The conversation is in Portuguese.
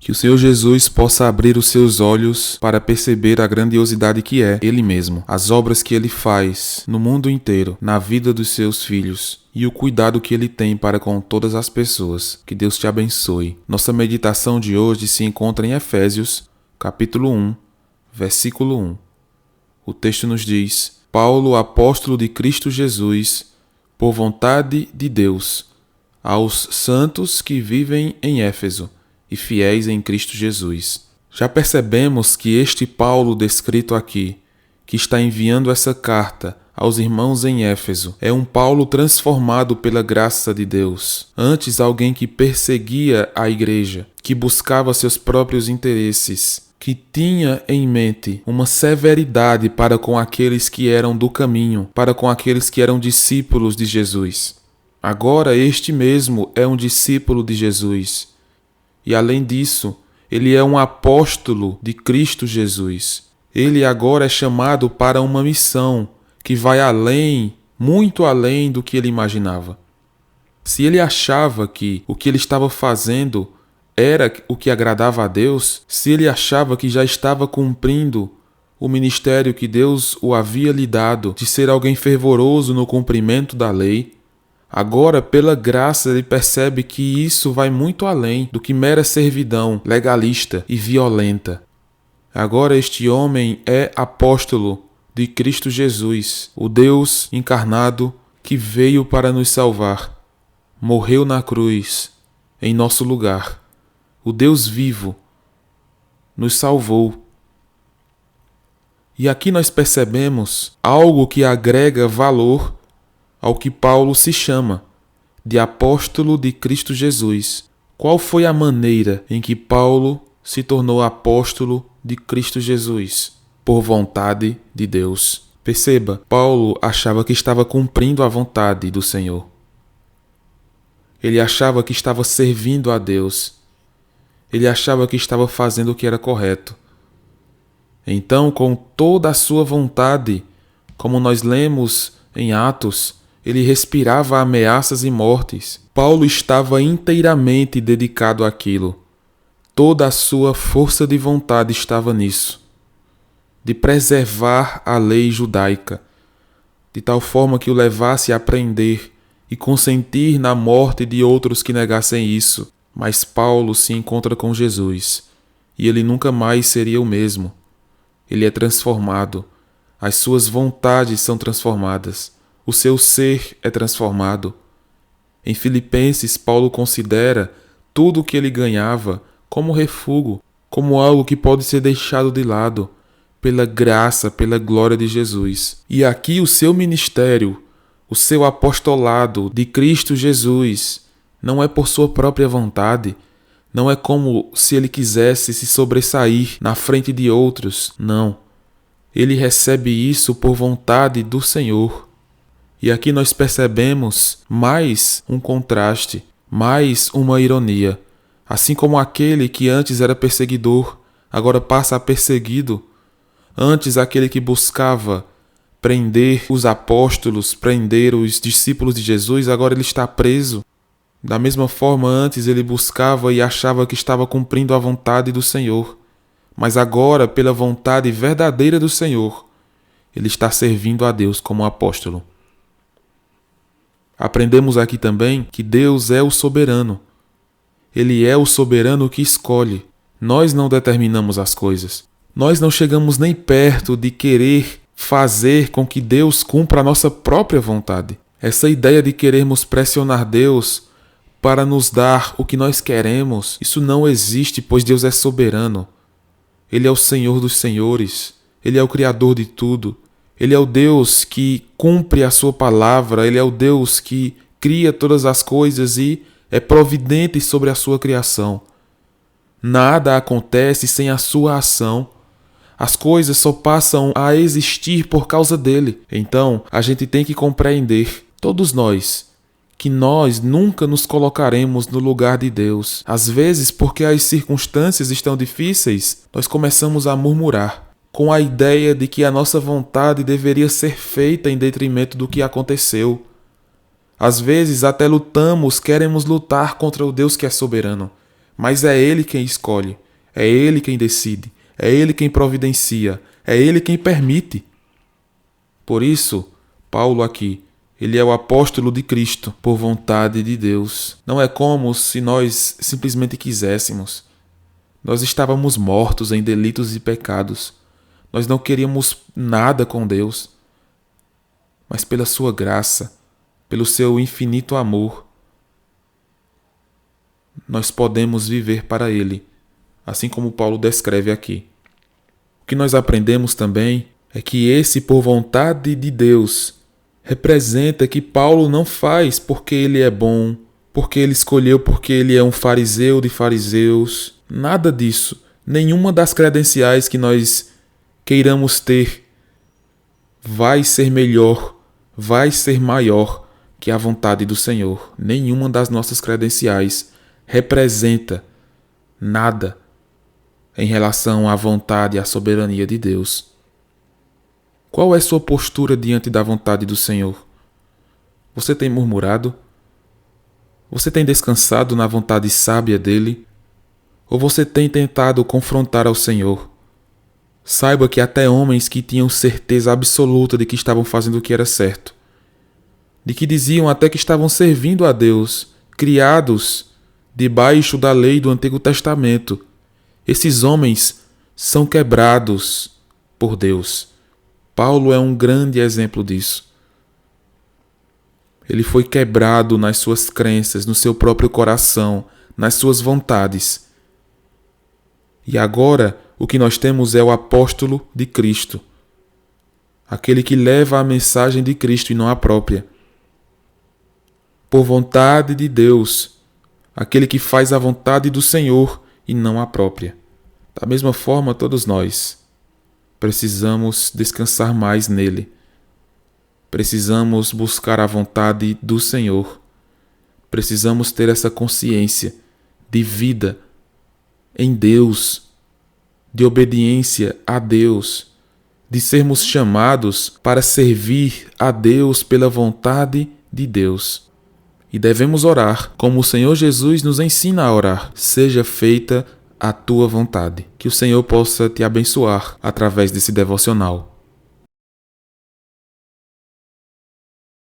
Que o Senhor Jesus possa abrir os seus olhos para perceber a grandiosidade que é Ele mesmo, as obras que Ele faz no mundo inteiro, na vida dos seus filhos e o cuidado que Ele tem para com todas as pessoas. Que Deus te abençoe. Nossa meditação de hoje se encontra em Efésios, capítulo 1, versículo 1. O texto nos diz: Paulo, apóstolo de Cristo Jesus, por vontade de Deus, aos santos que vivem em Éfeso e fiéis em Cristo Jesus. Já percebemos que este Paulo descrito aqui, que está enviando essa carta aos irmãos em Éfeso, é um Paulo transformado pela graça de Deus. Antes, alguém que perseguia a igreja, que buscava seus próprios interesses, que tinha em mente uma severidade para com aqueles que eram do caminho, para com aqueles que eram discípulos de Jesus. Agora este mesmo é um discípulo de Jesus. E além disso, ele é um apóstolo de Cristo Jesus. Ele agora é chamado para uma missão que vai além, muito além do que ele imaginava. Se ele achava que o que ele estava fazendo era o que agradava a Deus, se ele achava que já estava cumprindo o ministério que Deus o havia lhe dado, de ser alguém fervoroso no cumprimento da lei, agora, pela graça, ele percebe que isso vai muito além do que mera servidão legalista e violenta. Agora este homem é apóstolo de Cristo Jesus, o Deus encarnado que veio para nos salvar, morreu na cruz em nosso lugar. O Deus vivo nos salvou. E aqui nós percebemos algo que agrega valor ao que Paulo se chama de apóstolo de Cristo Jesus. Qual foi a maneira em que Paulo se tornou apóstolo de Cristo Jesus? Por vontade de Deus. Perceba, Paulo achava que estava cumprindo a vontade do Senhor. Ele achava que estava servindo a Deus. Ele achava que estava fazendo o que era correto. Então, com toda a sua vontade, como nós lemos em Atos, ele respirava ameaças e mortes. Paulo estava inteiramente dedicado àquilo. Toda a sua força de vontade estava nisso, de preservar a lei judaica, de tal forma que o levasse a aprender e consentir na morte de outros que negassem isso. Mas Paulo se encontra com Jesus, e ele nunca mais seria o mesmo. Ele é transformado, as suas vontades são transformadas. O seu ser é transformado. Em Filipenses, Paulo considera tudo o que ele ganhava como refúgio, como algo que pode ser deixado de lado, pela graça, pela glória de Jesus. E aqui o seu ministério, o seu apostolado de Cristo Jesus, não é por sua própria vontade, não é como se ele quisesse se sobressair na frente de outros, não. Ele recebe isso por vontade do Senhor. E aqui nós percebemos mais um contraste, mais uma ironia. Assim como aquele que antes era perseguidor, agora passa a perseguido. Antes aquele que buscava prender os apóstolos, prender os discípulos de Jesus, agora ele está preso. Da mesma forma, antes ele buscava e achava que estava cumprindo a vontade do Senhor. Mas agora, pela vontade verdadeira do Senhor, ele está servindo a Deus como apóstolo. Aprendemos aqui também que Deus é o soberano. Ele é o soberano que escolhe. Nós não determinamos as coisas. Nós não chegamos nem perto de querer fazer com que Deus cumpra a nossa própria vontade. Essa ideia de querermos pressionar Deus para nos dar o que nós queremos, isso não existe, pois Deus é soberano. Ele é o Senhor dos senhores. Ele é o Criador de tudo. Ele é o Deus que cumpre a sua palavra, Ele é o Deus que cria todas as coisas e é providente sobre a sua criação. Nada acontece sem a sua ação. As coisas só passam a existir por causa dele. Então, a gente tem que compreender, todos nós, que nós nunca nos colocaremos no lugar de Deus. Às vezes, porque as circunstâncias estão difíceis, nós começamos a murmurar, com a ideia de que a nossa vontade deveria ser feita em detrimento do que aconteceu. Às vezes até queremos lutar contra o Deus que é soberano, mas é Ele quem escolhe, é Ele quem decide, é Ele quem providencia, é Ele quem permite. Por isso, Paulo aqui, ele é o apóstolo de Cristo por vontade de Deus. Não é como se nós simplesmente quiséssemos. Nós estávamos mortos em delitos e pecados. Nós não queríamos nada com Deus. Mas pela sua graça, pelo seu infinito amor, nós podemos viver para Ele, assim como Paulo descreve aqui. O que nós aprendemos também é que esse por vontade de Deus representa que Paulo não faz porque ele é bom, porque ele escolheu, porque ele é um fariseu de fariseus. Nada disso. Nenhuma das credenciais que nós queiramos ter vai ser melhor, vai ser maior que a vontade do Senhor. Nenhuma das nossas credenciais representa nada em relação à vontade e à soberania de Deus. Qual é sua postura diante da vontade do Senhor? Você tem murmurado? Você tem descansado na vontade sábia dele? Ou você tem tentado confrontar ao Senhor? Saiba que até homens que tinham certeza absoluta de que estavam fazendo o que era certo, de que diziam até que estavam servindo a Deus, criados debaixo da lei do Antigo Testamento, esses homens são quebrados por Deus. Paulo é um grande exemplo disso. Ele foi quebrado nas suas crenças, no seu próprio coração, nas suas vontades. E agora, o que nós temos é o apóstolo de Cristo, aquele que leva a mensagem de Cristo e não a própria. Por vontade de Deus, aquele que faz a vontade do Senhor e não a própria. Da mesma forma, todos nós precisamos descansar mais nele. Precisamos buscar a vontade do Senhor. Precisamos ter essa consciência de vida em Deus, de obediência a Deus, de sermos chamados para servir a Deus pela vontade de Deus. E devemos orar como o Senhor Jesus nos ensina a orar: seja feita a tua vontade. Que o Senhor possa te abençoar através desse devocional.